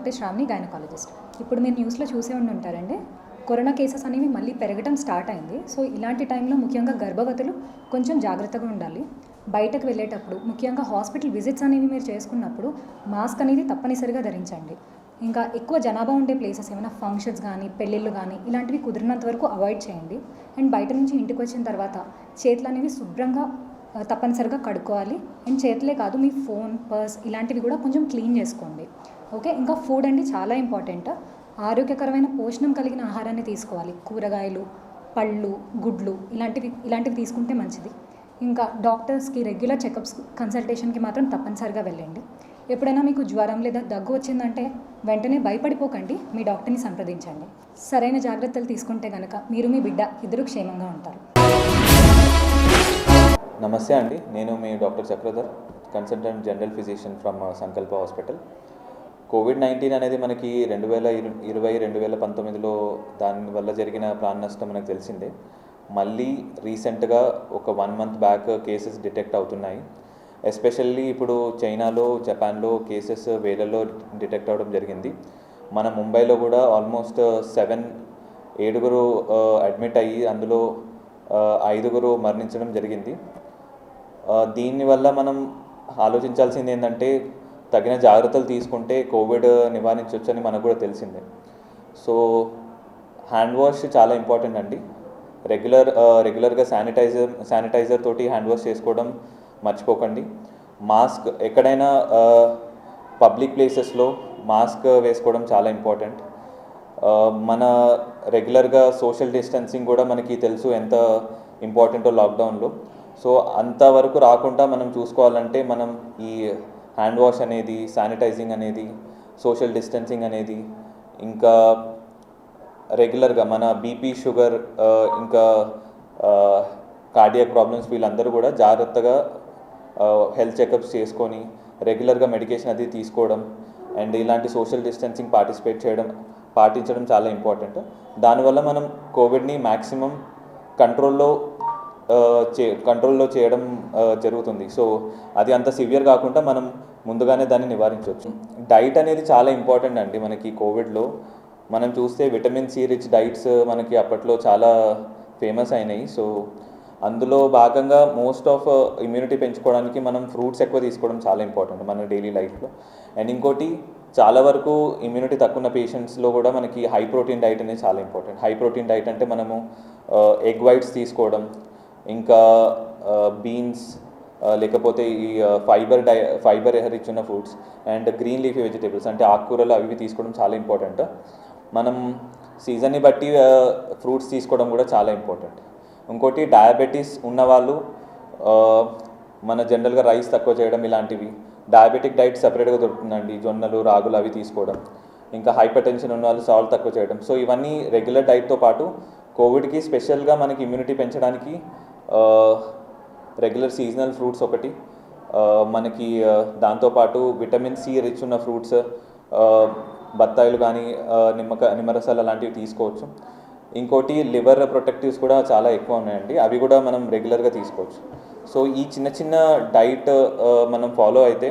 Doctor Shravani, gynaecologist. ఇప్పుడు మీరు న్యూస్లో చూసే ఉంటారండి, కరోనా కేసెస్ అనేవి మళ్ళీ పెరగడం స్టార్ట్ అయింది. సో ఇలాంటి టైంలో ముఖ్యంగా గర్భవతులు కొంచెం జాగ్రత్తగా ఉండాలి. బయటకు వెళ్ళేటప్పుడు ముఖ్యంగా హాస్పిటల్ విజిట్స్ అనేవి మీరు చేసుకున్నప్పుడు మాస్క్ అనేది తప్పనిసరిగా ధరించండి. ఇంకా ఎక్కువ జనాభా ఉండే ప్లేసెస్ ఏమైనా ఫంక్షన్స్ కానీ పెళ్ళిళ్ళు కానీ ఇలాంటివి కుదిరినంత వరకు అవాయిడ్ చేయండి. అండ్ బయట నుంచి ఇంటికి వచ్చిన తర్వాత చేతులు అనేవి శుభ్రంగా తప్పనిసరిగా కడుక్కోవాలి. అండ్ చేతులే కాదు, మీ ఫోన్, పర్స్ ఇలాంటివి కూడా కొంచెం క్లీన్ చేసుకోండి. ఓకే, ఇంకా ఫుడ్ అండి చాలా ఇంపార్టెంట్. ఆరోగ్యకరమైన పోషణం కలిగిన ఆహారాన్ని తీసుకోవాలి. కూరగాయలు, పళ్ళు, గుడ్లు ఇలాంటివి తీసుకుంటే మంచిది. ఇంకా డాక్టర్స్కి రెగ్యులర్ చెకప్స్, కన్సల్టేషన్కి మాత్రం తప్పనిసరిగా వెళ్ళండి. ఎప్పుడైనా మీకు జ్వరం లేదా దగ్గు వచ్చిందంటే వెంటనే భయపడిపోకండి, మీ డాక్టర్ని సంప్రదించండి. సరైన జాగ్రత్తలు తీసుకుంటే కనుక మీరు, మీ బిడ్డ ఇద్దరు క్షేమంగా ఉంటారు. నమస్తే అండి, నేను మీ doctor Chakradhar, consultant general physician from Sankalpa hospital. కోవిడ్-19 అనేది మనకి 2020-2019లో దానివల్ల జరిగిన ప్రాణ నష్టం మనకు తెలిసిందే. మళ్ళీ రీసెంట్గా ఒక 1 month బ్యాక్ కేసెస్ డిటెక్ట్ అవుతున్నాయి. ఎస్పెషల్లీ ఇప్పుడు చైనాలో, జపాన్లో కేసెస్ వేలల్లో డిటెక్ట్ అవ్వడం జరిగింది. మన ముంబైలో కూడా ఆల్మోస్ట్ 7 అడ్మిట్ అయ్యి అందులో 5 మరణించడం జరిగింది. దీనివల్ల మనం ఆలోచించాల్సింది ఏంటంటే తగిన జాగ్రత్తలు తీసుకుంటే కోవిడ్ నివారించవచ్చని మనకు కూడా తెలిసిందే. సో హ్యాండ్ వాష్ చాలా ఇంపార్టెంట్ అండి. రెగ్యులర్గా శానిటైజర్ తోటి హ్యాండ్ వాష్ చేసుకోవడం మర్చిపోకండి. మాస్క్, ఎక్కడైనా పబ్లిక్ ప్లేసెస్లో మాస్క్ వేసుకోవడం చాలా ఇంపార్టెంట్. మన రెగ్యులర్గా సోషల్ డిస్టెన్సింగ్ కూడా మనకి తెలుసు ఎంత ఇంపార్టెంటో లాక్డౌన్లో. సో అంతవరకు రాకుండా మనం చూసుకోవాలంటే మనం ఈ హ్యాండ్ వాష్ అనేది, శానిటైజింగ్ అనేది, సోషల్ డిస్టెన్సింగ్ అనేది, ఇంకా రెగ్యులర్గా మన బీపీ, షుగర్, ఇంకా కార్డియాక్ ప్రాబ్లమ్స్ వీళ్ళందరూ కూడా జాగ్రత్తగా హెల్త్ చెకప్స్ చేసుకొని రెగ్యులర్గా మెడికేషన్ అది తీసుకోవడం అండ్ ఇలాంటి సోషల్ డిస్టెన్సింగ్ పాటించడం చాలా ఇంపార్టెంట్. దానివల్ల మనం కోవిడ్ని మ్యాక్సిమం కంట్రోల్లో చేయడం జరుగుతుంది. సో అది అంత సివియర్ కాకుండా మనం ముందుగానే దాన్ని నివారించవచ్చు. డైట్ అనేది చాలా ఇంపార్టెంట్ అండి. మనకి కోవిడ్లో మనం చూస్తే విటమిన్ సి రిచ్ డైట్స్ మనకి అప్పట్లో చాలా ఫేమస్ అయినాయి. సో అందులో భాగంగా మోస్ట్ ఆఫ్ ఇమ్యూనిటీ పెంచుకోవడానికి మనం ఫ్రూట్స్ ఎక్కువ తీసుకోవడం చాలా ఇంపార్టెంట్ మన డైలీ లైఫ్లో. అండ్ ఇంకోటి, చాలా వరకు ఇమ్యూనిటీ తక్కువ ఉన్న పేషెంట్స్లో కూడా మనకి హై ప్రోటీన్ డైట్ అనేది చాలా ఇంపార్టెంట్. హై ప్రోటీన్ డైట్ అంటే మనము ఎగ్ వైట్స్ తీసుకోవడం, ఇంకా బీన్స్, లేకపోతే ఈ ఫైబర్ రిచ్ ఉన్న foods and green leafy vegetables అంటే ఆకుకూరలు అవి తీసుకోవడం చాలా ఇంపార్టెంట్. మనం సీజన్ని బట్టి ఫ్రూట్స్ తీసుకోవడం కూడా చాలా ఇంపార్టెంట్. ఇంకోటి, డయాబెటీస్ ఉన్నవాళ్ళు మన జనరల్గా రైస్ తక్కువ చేయడం, ఇలాంటివి డయాబెటిక్ డైట్ సపరేట్గా దొరుకుతుందండి. జొన్నలు, రాగులు అవి తీసుకోవడం. ఇంకా హైపర్ టెన్షన్ ఉన్న వాళ్ళు సాల్ట్ తక్కువ చేయడం. సో ఇవన్నీ రెగ్యులర్ డైట్తో పాటు కోవిడ్కి స్పెషల్గా మనకి ఇమ్యూనిటీ పెంచడానికి రెగ్యులర్ సీజనల్ ఫ్రూట్స్ ఒకటి, మనకి దాంతోపాటు విటమిన్ సి రిచ్ ఉన్న ఫ్రూట్స్, బత్తాయిలు కానీ నిమ్మరసాలు అలాంటివి తీసుకోవచ్చు. ఇంకోటి, లివర్ ప్రొటెక్టివ్స్ కూడా చాలా ఎక్కువ ఉన్నాయండి, అవి కూడా మనం రెగ్యులర్గా తీసుకోవచ్చు. సో ఈ చిన్న డైట్ మనం ఫాలో అయితే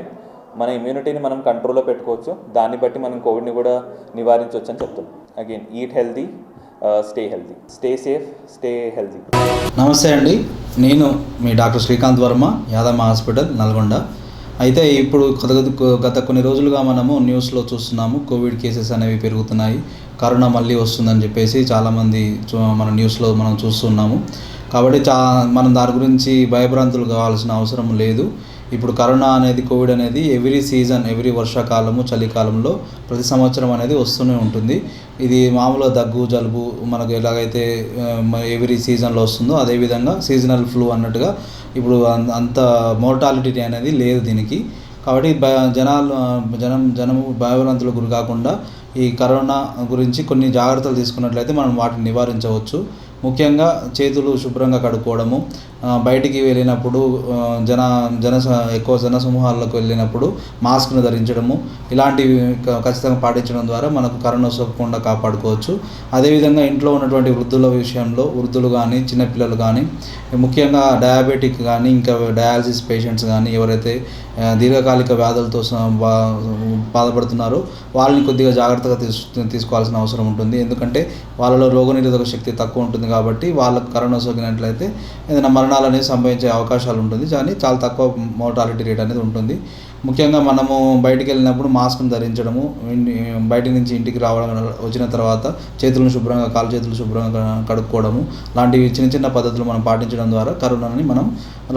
మన ఇమ్యూనిటీని మనం కంట్రోల్లో పెట్టుకోవచ్చు. దాన్ని బట్టి మనం కోవిడ్ని కూడా నివారించవచ్చు అని చెప్తాం. Again, eat healthy, stay healthy, stay safe, stay healthy. నమస్తే అండి, నేను మీ డాక్టర్ శ్రీకాంత్ వర్మ, యాదమ్మ హాస్పిటల్, నల్గొండ. అయితే ఇప్పుడు గత కొన్ని రోజులుగా మనము న్యూస్లో చూస్తున్నాము, కోవిడ్ కేసెస్ అనేవి పెరుగుతున్నాయి, కరోనా మళ్ళీ వస్తుందని చెప్పేసి చాలామంది మన న్యూస్లో మనం చూస్తున్నాము. కాబట్టి మనం దాని గురించి భయభ్రాంతులు కావాల్సిన అవసరం లేదు. ఇప్పుడు కరోనా అనేది, కోవిడ్ అనేది ఎవ్రీ వర్షాకాలము, చలికాలంలో ప్రతి సంవత్సరం అనేది వస్తూనే ఉంటుంది. ఇది మామూలుగా దగ్గు, జలుబు మనకు ఎలాగైతే ఎవ్రీ సీజన్లో వస్తుందో అదేవిధంగా సీజనల్ ఫ్లూ అన్నట్టుగా ఇప్పుడు అంత మోర్టాలిటీ అనేది లేదు దీనికి. కాబట్టి జనము భయభ్రాంతులకు గురి కాకుండా ఈ కరోనా గురించి కొన్ని జాగ్రత్తలు తీసుకున్నట్లయితే మనం వాటిని నివారించవచ్చు. ముఖ్యంగా చేతులు శుభ్రంగా కడుక్కోవడము, బయటికి వెళ్ళినప్పుడు ఎక్కువ జనసమూహాల్లోకి వెళ్ళినప్పుడు మాస్క్ను ధరించడము, ఇలాంటివి ఖచ్చితంగా పాటించడం ద్వారా మనకు కరోనా సోకకుండా కాపాడుకోవచ్చు. అదేవిధంగా ఇంట్లో ఉన్నటువంటి వృద్ధుల విషయంలో వృద్ధులు కానీ చిన్నపిల్లలు కానీ ముఖ్యంగా డయాబెటిక్ కానీ ఇంకా డయాలసిస్ పేషెంట్స్ కానీ ఎవరైతే దీర్ఘకాలిక వ్యాధులతో బాధపడుతున్నారో వాళ్ళని కొద్దిగా జాగ్రత్తగా తీసుకోవాల్సిన అవసరం ఉంటుంది. ఎందుకంటే వాళ్ళలో రోగనిరోధక శక్తి తక్కువ ఉంటుంది కాబట్టి వాళ్ళకు కరోనా సోకినట్లయితే ఏదైనా మరణాలు అనేవి సంభవించే అవకాశాలు ఉంటుంది, కానీ చాలా తక్కువ మోర్టాలిటీ రేట్ అనేది ఉంటుంది. ముఖ్యంగా మనము బయటికి వెళ్ళినప్పుడు మాస్క్ను ధరించడము, బయట నుంచి ఇంటికి వచ్చిన తర్వాత చేతులను శుభ్రంగా కాలు చేతులు శుభ్రంగా కడుక్కోవడము లాంటివి చిన్న చిన్న పద్ధతులు మనం పాటించడం ద్వారా కరోనాని మనం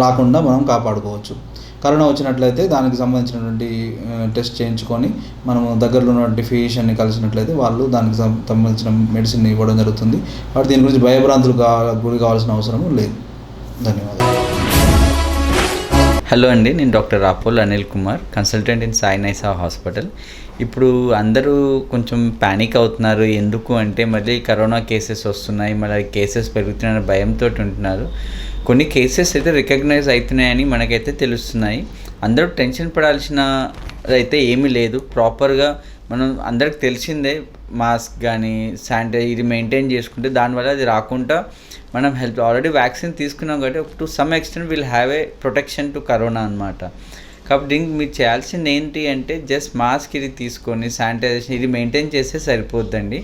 రాకుండా మనం కాపాడుకోవచ్చు. కరోనా వచ్చినట్లయితే దానికి సంబంధించినటువంటి టెస్ట్ చేయించుకొని మనము దగ్గరలో ఉన్నటువంటి ఫిజిషియన్ని కలిసినట్లయితే వాళ్ళు దానికి సంబంధించిన మెడిసిన్ ఇవ్వడం జరుగుతుంది. కాబట్టి దీని గురించి భయభ్రాంతులు గురి కావాల్సిన అవసరం లేదు. ధన్యవాదాలు. హలో అండి, నేను doctor Rapol Anil Kumar, consultant in Sai Naisa hospital. ఇప్పుడు అందరూ కొంచెం ప్యానిక్ అవుతున్నారు. ఎందుకు అంటే మళ్ళీ కరోనా కేసెస్ వస్తున్నాయి, మళ్ళీ కేసెస్ పెరుగుతున్న భయంతో ఉంటున్నారు. కొన్ని కేసెస్ అయితే రికగ్నైజ్ అవుతున్నాయని మనకైతే తెలుస్తున్నాయి. అందరూ టెన్షన్ పడాల్సిన అయితే ఏమీ లేదు. ప్రాపర్గా మనం అందరికి తెలిసిందే, మాస్క్ కానీ శానిటైజర్ ఇది మెయింటైన్ చేసుకుంటే దానివల్ల అది రాకుండా మనం హెల్ప్. ఆల్రెడీ వ్యాక్సిన్ తీసుకున్నాం కాబట్టి to some extent will have a protection to corona అనమాట. కాబట్టి దీనికి మీరు చేయాల్సింది ఏంటి అంటే జస్ట్ మాస్క్ ఇది తీసుకొని శానిటైజేషన్ ఇది మెయింటైన్ చేస్తే సరిపోద్దండి.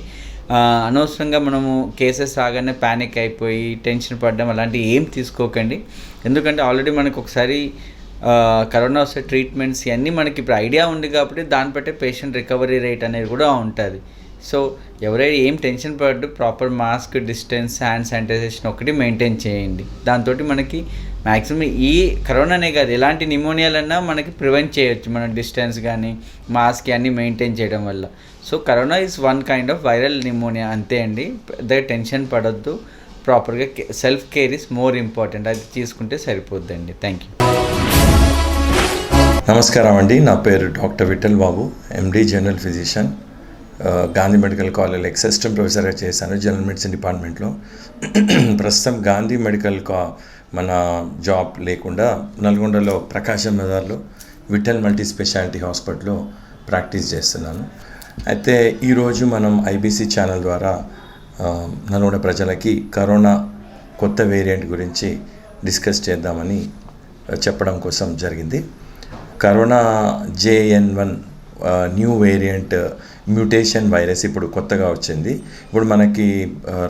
అనవసరంగా మనము కేసెస్ రాగానే ప్యానిక్ అయిపోయి టెన్షన్ పడడం అలాంటివి ఏం తీసుకోకండి. ఎందుకంటే ఆల్రెడీ మనకు ఒకసారి కరోనా వస్తే ట్రీట్మెంట్స్ ఇవన్నీ మనకి ఇప్పుడు ఐడియా ఉంది కాబట్టి దాన్ని బట్టే పేషెంట్ రికవరీ రేట్ అనేది కూడా ఉంటుంది. సో ఎవరైనా ఏం టెన్షన్ పడద్దు, proper mask, distance, hand sanitization ఒకటి మెయింటైన్ చేయండి. దాంతో మనకి మ్యాక్సిమం ఈ కరోనానే కాదు ఎలాంటి నిమోనియాలన్నా మనకి ప్రివెంట్ చేయొచ్చు మనం డిస్టెన్స్ కానీ మాస్క్ అన్నీ మెయింటైన్ చేయడం వల్ల. So corona is one kind of viral pneumonia అంతే అండి. పెద్దగా టెన్షన్ పడొద్దు. ప్రాపర్గా self care is more important, అది తీసుకుంటే సరిపోద్దండి. Thank you. నమస్కారం అండి, నా పేరు doctor Vithal Babu, MD general physician, Gandhi medical college assistant ప్రొఫెసర్గా చేశాను జనరల్ మెడిసిన్ డిపార్ట్మెంట్లో. ప్రస్తుతం గాంధీ మెడికల్ మన జాబ్ లేకుండా నల్గొండలో ప్రకాశం బజార్లో విఠల్ మల్టీ స్పెషాలిటీ హాస్పిటల్లో ప్రాక్టీస్ చేస్తున్నాను. అయితే ఈరోజు మనం ఐబీసీ ఛానల్ ద్వారా నల్గొండ ప్రజలకి కరోనా కొత్త వేరియంట్ గురించి డిస్కస్ చేద్దామని చెప్పడం కోసం జరిగింది. Corona JN1 new variant mutation virus ఇప్పుడు కొత్తగా వచ్చింది. ఇప్పుడు మనకి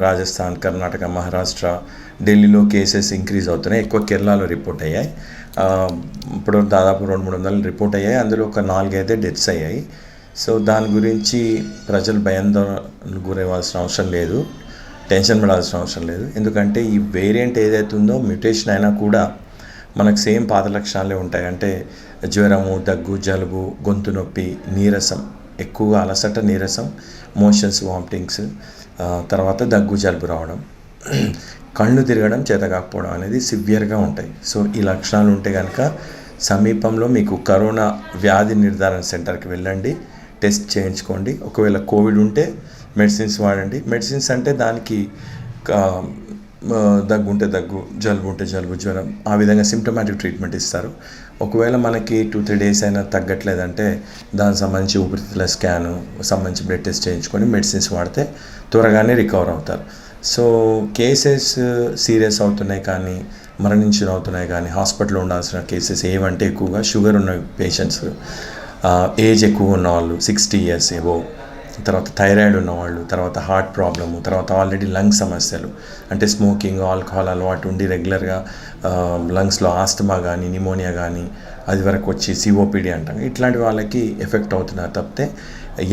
రాజస్థాన్, కర్ణాటక, మహారాష్ట్ర, ఢిల్లీలో కేసెస్ ఇంక్రీజ్ అవుతున్నాయి. ఎక్కువ కేరళలో రిపోర్ట్ అయ్యాయి. ఇప్పుడు దాదాపు 200-300 రిపోర్ట్ అయ్యాయి. అందులో ఒక 4 అయితే డెత్స్ అయ్యాయి. సో దాని గురించి ప్రజలు భయాందోళనకు గురవ్వాల్సిన అవసరం లేదు, టెన్షన్ పడాల్సిన అవసరం లేదు. ఎందుకంటే ఈ వేరియంట్ ఏదైతే ఉందో మ్యూటేషన్ అయినా కూడా మనకు సేమ్ పాత లక్షణాలే ఉంటాయి. అంటే జ్వరము, దగ్గు, జలుబు, గొంతు నొప్పి, నీరసం, ఎక్కువగా అలసట, నీరసం, మోషన్స్, వామిటింగ్స్, తర్వాత దగ్గు, జలుబు రావడం, కళ్ళు తిరగడం, చేత కాకపోవడం అనేది సివియర్గా ఉంటాయి. సో ఈ లక్షణాలు ఉంటే కనుక సమీపంలో మీకు కరోనా వ్యాధి నిర్ధారణ సెంటర్కి వెళ్ళండి, టెస్ట్ చేయించుకోండి. ఒకవేళ కోవిడ్ ఉంటే మెడిసిన్స్ వాడండి. మెడిసిన్స్ అంటే దానికి దగ్గు ఉంటే దగ్గు, జలుబు ఉంటే జలుబు, జ్వరం, ఆ విధంగా సిమ్టమాటిక్ ట్రీట్మెంట్ ఇస్తారు. ఒకవేళ మనకి 2-3 డేస్ అయినా తగ్గట్లేదంటే దానికి సంబంధించి ఊపిరితిత్తుల స్కాను సంబంధించి బ్లడ్ టెస్ట్ చేయించుకొని మెడిసిన్స్ వాడితే త్వరగానే రికవర్ అవుతారు. సో కేసెస్ సీరియస్ అవుతున్నాయి కానీ అవుతున్నాయి కానీ హాస్పిటల్లో ఉండాల్సిన కేసెస్ ఏవంటే ఎక్కువగా షుగర్ ఉన్న పేషెంట్స్, ఏజ్ ఎక్కువ ఉన్నవాళ్ళు, 60 years ఎబో, తర్వాత థైరాయిడ్ ఉన్నవాళ్ళు, తర్వాత హార్ట్ ప్రాబ్లము, తర్వాత ఆల్రెడీ లంగ్ సమస్యలు అంటే స్మోకింగ్, ఆల్కహాల్ అలవాటు ఉండి రెగ్యులర్గా లంగ్స్లో ఆస్తమా కానీ నిమోనియా కానీ అది వరకు వచ్చి COPD అంటాం, ఇట్లాంటి వాళ్ళకి ఎఫెక్ట్ అవుతున్నారు తప్పితే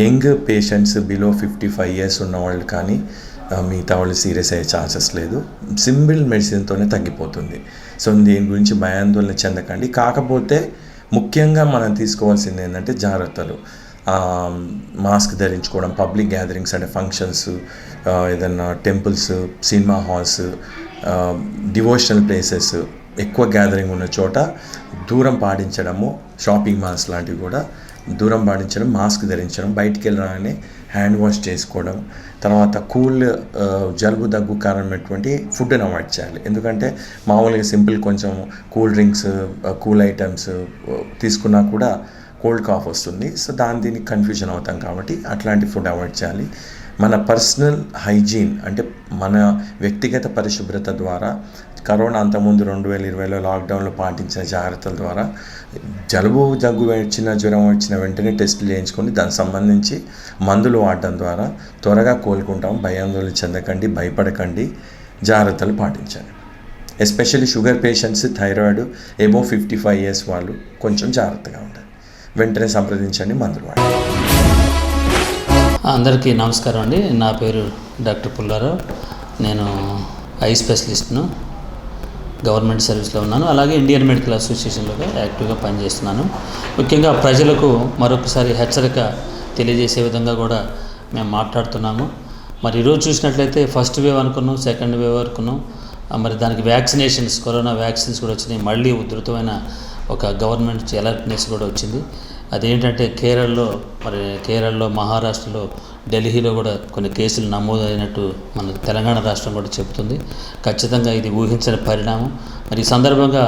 యంగ్ పేషెంట్స్ బిలో 55 years ఉన్నవాళ్ళు కానీ మిగతా వాళ్ళు సీరియస్ అయ్యే ఛాన్సెస్ లేదు. సింపుల్ మెడిసిన్తోనే తగ్గిపోతుంది. సో దీని గురించి భయాందోళన చెందకండి. కాకపోతే ముఖ్యంగా మనం తీసుకోవాల్సింది ఏంటంటే జాగ్రత్తలు. మాస్క్ ధరించుకోవడం, పబ్లిక్ గ్యాదరింగ్స్ అంటే ఫంక్షన్స్, ఏదన్నా temples, cinema halls, devotional places, ఎక్కువ గ్యాదరింగ్ ఉన్న చోట దూరం పాటించడము, షాపింగ్ మాల్స్ లాంటివి కూడా దూరం పాటించడం, మాస్క్ ధరించడం, బయటికి వెళ్ళగానే హ్యాండ్ వాష్ చేసుకోవడం, తర్వాత కూల్ జలుబు దగ్గు కారణమైనటువంటి ఫుడ్ని అవాయిడ్ చేయాలి. ఎందుకంటే మామూలుగా సింపుల్ కొంచెం కూల్ డ్రింక్స్, కూల్ ఐటమ్స్ తీసుకున్నా కూడా కోల్డ్ కాఫ్ వస్తుంది. సో దీనికి కన్ఫ్యూజన్ అవుతాం కాబట్టి అట్లాంటి ఫుడ్ అవాయిడ్ చేయాలి. మన పర్సనల్ హైజీన్ అంటే మన వ్యక్తిగత పరిశుభ్రత ద్వారా కరోనా అంతకుముందు 2020లో లాక్డౌన్లో పాటించిన జాగ్రత్తల ద్వారా జలుబు దగ్గు వచ్చిన జ్వరం వచ్చిన వెంటనే టెస్టులు చేయించుకొని దానికి సంబంధించి మందులు వాడటం ద్వారా త్వరగా కోలుకుంటాం. భయాందోళన చెందకండి, భయపడకండి, జాగ్రత్తలు పాటించండి. Especially sugar patients, thyroid, above 55 years వాళ్ళు కొంచెం జాగ్రత్తగా ఉండాలి. వెంటనే సంప్రదించండి, మందులు వాడండి. అందరికీ నమస్కారం అండి. నా పేరు డాక్టర్ పుల్లారావు. నేను ఐ స్పెషలిస్ట్ను, గవర్నమెంట్ సర్వీస్లో ఉన్నాను. అలాగే ఇండియన్ మెడికల్ అసోసియేషన్లో యాక్టివ్గా పనిచేస్తున్నాను. ముఖ్యంగా ప్రజలకు మరొకసారి హెచ్చరిక తెలియజేసే విధంగా కూడా మేము మాట్లాడుతున్నాము. మరి ఈరోజు చూసినట్లయితే ఫస్ట్ వేవ్ అనుకున్నాం, సెకండ్ వేవ్ అనుకున్నాం, మరి దానికి వ్యాక్సినేషన్స్, కరోనా వ్యాక్సిన్స్ కూడా వచ్చినాయి. మళ్ళీ ఉధృతమైన ఒక గవర్నమెంట్ అలర్ట్నెస్ కూడా వచ్చింది. అదేంటంటే కేరళలో, మహారాష్ట్రలో, ఢిల్లీలో కూడా కొన్ని కేసులు నమోదైనట్టు మన తెలంగాణ రాష్ట్రం కూడా చెబుతుంది. ఖచ్చితంగా ఇది ఊహించని పరిణామం. మరి ఈ సందర్భంగా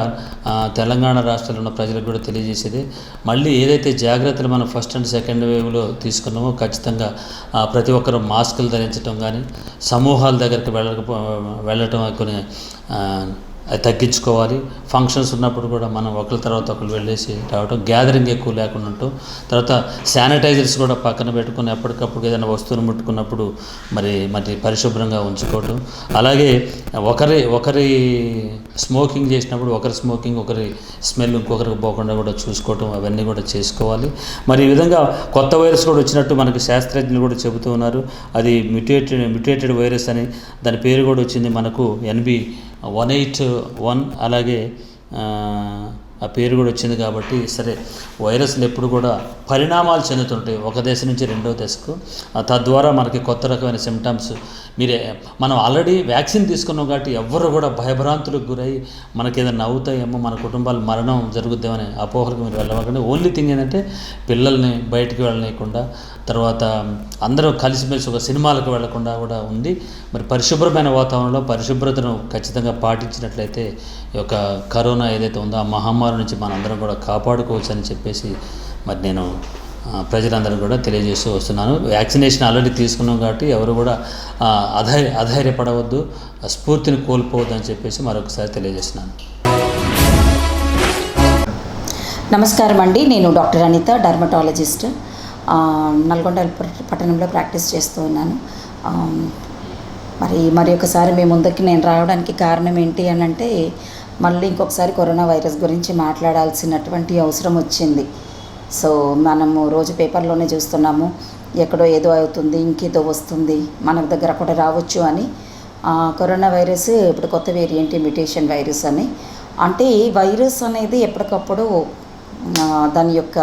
తెలంగాణ రాష్ట్రంలో ఉన్న ప్రజలకు కూడా తెలియజేసేది, మళ్ళీ ఏదైతే జాగ్రత్తలు మనం ఫస్ట్ అండ్ సెకండ్ వేవ్లో తీసుకున్నామో ఖచ్చితంగా ప్రతి ఒక్కరూ మాస్కులు ధరించడం కానీ, సమూహాల దగ్గరికి వెళ్ళటం కొన్ని అది తగ్గించుకోవాలి. ఫంక్షన్స్ ఉన్నప్పుడు కూడా మనం ఒకరి తర్వాత ఒకరు వెళ్ళేసి రావడం, గ్యాదరింగ్ ఎక్కువ లేకుండా ఉండటం, తర్వాత శానిటైజర్స్ కూడా పక్కన పెట్టుకుని ఎప్పటికప్పుడు ఏదైనా వస్తువును ముట్టుకున్నప్పుడు మరి పరిశుభ్రంగా ఉంచుకోవటం. అలాగే ఒకరి స్మోకింగ్ చేసినప్పుడు ఒకరి స్మోకింగ్, ఒకరి స్మెల్ ఇంకొకరికి పోకుండా కూడా చూసుకోవటం, అవన్నీ కూడా చేసుకోవాలి. మరి ఈ విధంగా కొత్త వైరస్ కూడా వచ్చినట్టు మనకి శాస్త్రజ్ఞులు కూడా చెబుతూ ఉన్నారు. అది మ్యుటేటెడ్ వైరస్ అని దాని పేరు కూడా వచ్చింది మనకు NB181. అలాగే ఆ పేరు కూడా వచ్చింది. కాబట్టి సరే, వైరస్లు ఎప్పుడు కూడా పరిణామాలు చెందుతుంటాయి ఒక దశ నుంచి రెండో దశకు. తద్వారా మనకి కొత్త రకమైన సిమ్టమ్స్ మనం ఆల్రెడీ వ్యాక్సిన్ తీసుకున్నాం కాబట్టి ఎవ్వరు కూడా భయభ్రాంతులకు గురై మనకి ఏదైనా అవుతాయేమో, మన కుటుంబాలు మరణం జరుగుద్దామనే అపోహలకు మీరు వెళ్ళవకండి. ఓన్లీ థింగ్ ఏంటంటే పిల్లల్ని బయటికి వెళ్ళనీయకుండా, తర్వాత అందరూ కలిసిమెలిసి ఒక సినిమాలకు వెళ్లకుండా కూడా ఉంది. మరి పరిశుభ్రమైన వాతావరణంలో పరిశుభ్రతను ఖచ్చితంగా పాటించినట్లయితే ఈ యొక్క కరోనా ఏదైతే ఉందో ఆ మహమ్మారి నుంచి మనందరం కూడా కాపాడుకోవచ్చు అని చెప్పేసి మరి నేను ప్రజలందరూ కూడా తెలియజేస్తూ వస్తున్నాను. వ్యాక్సినేషన్ ఆల్రెడీ తీసుకున్నాం కాబట్టి ఎవరు కూడా అధైర్యపడవద్దు, స్ఫూర్తిని కోల్పోవద్దు అని చెప్పేసి మరొకసారి తెలియజేస్తున్నాను. నమస్కారం అండి. నేను డాక్టర్ అనిత, డర్మటాలజిస్ట్, నల్గొండ పట్టణంలో ప్రాక్టీస్ చేస్తూ ఉన్నాను. మరి ఒకసారి మీ ముందుకి నేను రావడానికి కారణం ఏంటి అని అంటే, మళ్ళీ ఇంకొకసారి కరోనా వైరస్ గురించి మాట్లాడాల్సినటువంటి అవసరం వచ్చింది. సో మనము రోజు పేపర్లోనే చూస్తున్నాము, ఎక్కడో ఏదో అవుతుంది, ఇంకేదో వస్తుంది, మన దగ్గర కూడా రావచ్చు అని. కరోనా వైరస్ ఇప్పుడు కొత్త వేరియంట్ మ్యుటేషన్ వైరస్ అని. అంటే ఈ వైరస్ అనేది ఎప్పటికప్పుడు దాని యొక్క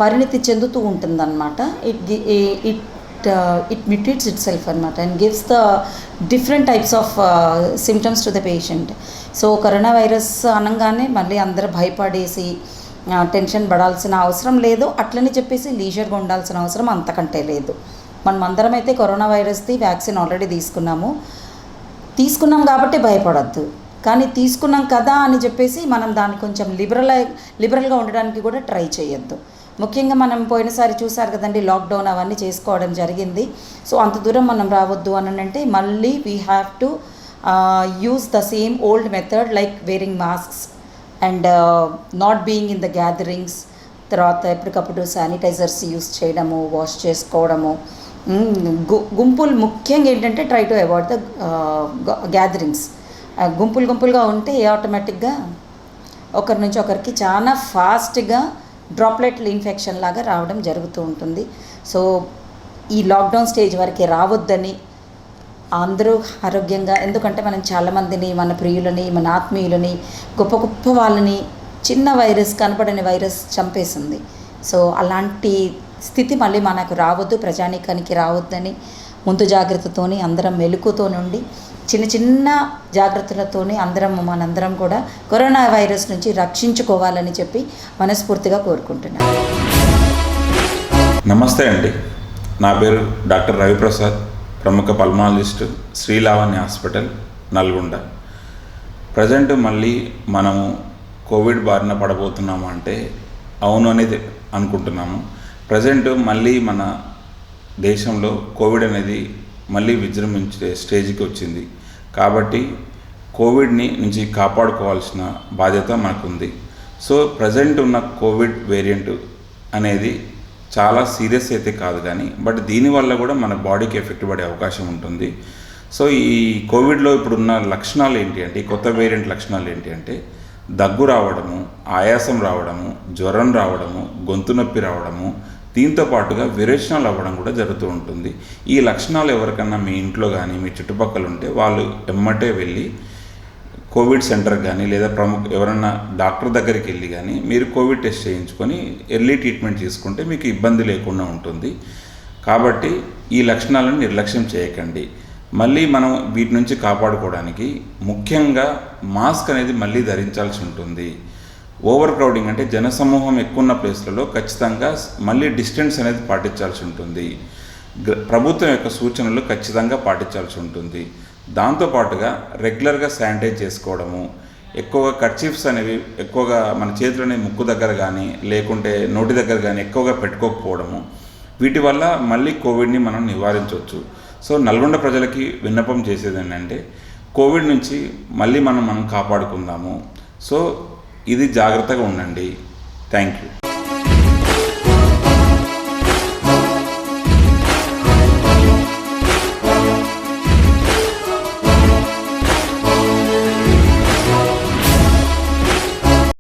పరిణతి చెందుతూ ఉంటుందన్నమాట. ఇట్ మ్యూటేట్స్ ఇట్ సెల్ఫ్ అనమాట and gives the different types of symptoms to the patient. So corona virus అనగానే మళ్ళీ అందరూ భయపడేసి టెన్షన్ పడాల్సిన అవసరం లేదు. అట్లని చెప్పేసి లీజర్గా ఉండాల్సిన అవసరం అంతకంటే లేదు. మనం అందరం అయితే కరోనా వైరస్ది వ్యాక్సిన్ ఆల్రెడీ తీసుకున్నాం కాబట్టి భయపడద్దు. కానీ తీసుకున్నాం కదా అని చెప్పేసి మనం దాన్ని కొంచెం లిబరల్గా ఉండడానికి కూడా ట్రై చేయొద్దు. ముఖ్యంగా మనం పోయినసారి చూసారు కదండి, లాక్డౌన్ అవన్నీ చేసుకోవడం జరిగింది. సో అంత దూరం మనం రావద్దు అని అంటే మళ్ళీ we have to use the same old method like wearing masks and not being in the gatherings. తర్వాత ఎప్పటికప్పుడు శానిటైజర్స్ యూస్ చేయడము, వాష్ చేసుకోవడము. గుంపులు ముఖ్యంగా ఏంటంటే try to avoid the gatherings. గుంపులుగా ఉంటే ఆటోమేటిక్గా ఒకరి నుంచి ఒకరికి చాలా ఫాస్ట్గా డ్రాప్లెట్ ఇన్ఫెక్షన్ లాగా రావడం జరుగుతూ ఉంటుంది. సో ఈ లాక్డౌన్ స్టేజ్ వరకు రావద్దని అందరూ ఆరోగ్యంగా, ఎందుకంటే మనం చాలామందిని, మన ప్రియులని, మన ఆత్మీయులని, గొప్ప వాళ్ళని చిన్న వైరస్, కనపడని వైరస్ చంపేసింది. సో అలాంటి స్థితి మళ్ళీ మనకు రావద్దు, ప్రజానీకానికి రావద్దని ముందు జాగ్రత్తతోని అందరం మెలకుతో నుండి చిన్న జాగ్రత్తలతోని మనందరం కూడా కరోనా వైరస్ నుంచి రక్షించుకోవాలని చెప్పి మనస్ఫూర్తిగా కోరుకుంటున్నాను. నమస్తే అండి. నా పేరు డాక్టర్ రవిప్రసాద్, ప్రముఖ పల్మాలజిస్ట్, శ్రీలావణ్య హాస్పిటల్, నల్గొండ. ప్రజెంట్ మళ్ళీ మనము కోవిడ్ బారిన పడబోతున్నాము అంటే అవును అనేది అనుకుంటున్నాము. ప్రజెంట్ మళ్ళీ మన దేశంలో కోవిడ్ అనేది మళ్ళీ విజృంభించే స్టేజ్కి వచ్చింది. కాబట్టి కోవిడ్ని నుంచి కాపాడుకోవాల్సిన బాధ్యత మనకుంది. సో ప్రజెంట్ ఉన్న కోవిడ్ వేరియంట్ అనేది చాలా సీరియస్ అయితే కాదు కానీ బట్ దీనివల్ల కూడా మన బాడీకి ఎఫెక్ట్ పడే అవకాశం ఉంటుంది. సో ఈ కోవిడ్లో ఇప్పుడున్న లక్షణాలు ఏంటి అంటే, ఈ కొత్త వేరియంట్ లక్షణాలు ఏంటి అంటే దగ్గు రావడము, ఆయాసం రావడము, జ్వరం రావడము, గొంతు నొప్పి రావడము, దీంతో పాటుగా విరేచనాలు అవ్వడం కూడా జరుగుతూ ఉంటుంది. ఈ లక్షణాలు ఎవరికన్నా మీ ఇంట్లో కానీ మీ చుట్టుపక్కల ఉంటే వాళ్ళు ఎమ్మటే వెళ్ళి కోవిడ్ సెంటర్ కానీ లేదా ఎవరన్నా డాక్టర్ దగ్గరికి వెళ్ళి కానీ మీరు కోవిడ్ టెస్ట్ చేయించుకొని ఎర్లీ ట్రీట్మెంట్ తీసుకుంటే మీకు ఇబ్బంది లేకుండా ఉంటుంది. కాబట్టి ఈ లక్షణాలను నిర్లక్ష్యం చేయకండి. మళ్ళీ మనం వీటి నుంచి కాపాడుకోవడానికి ముఖ్యంగా మాస్క్ అనేది మళ్ళీ ధరించాల్సి ఉంటుంది. ఓవర్ క్రౌడింగ్ అంటే జనసమూహం ఎక్కువ ఉన్న ప్లేస్లలో ఖచ్చితంగా మళ్ళీ డిస్టెన్స్ అనేది పాటించాల్సి ఉంటుంది. ప్రభుత్వం యొక్క సూచనలు ఖచ్చితంగా పాటించాల్సి ఉంటుంది. దాంతోపాటుగా రెగ్యులర్గా శానిటైజ్ చేసుకోవడము, ఎక్కువగా కర్చీఫ్స్ అనేవి ఎక్కువగా మన చేతిలోనే ముక్కు దగ్గర కానీ లేకుంటే నోటి దగ్గర కానీ ఎక్కువగా పెట్టుకోకపోవడము, వీటి వల్ల మళ్ళీ కోవిడ్ని మనం నివారించవచ్చు. సో నల్గొండ ప్రజలకి విన్నపం చేసేది ఏంటంటే కోవిడ్ నుంచి మళ్ళీ మనం కాపాడుకుందాము. సో ఇది జాగ్రత్తగా ఉండండి. Thank you.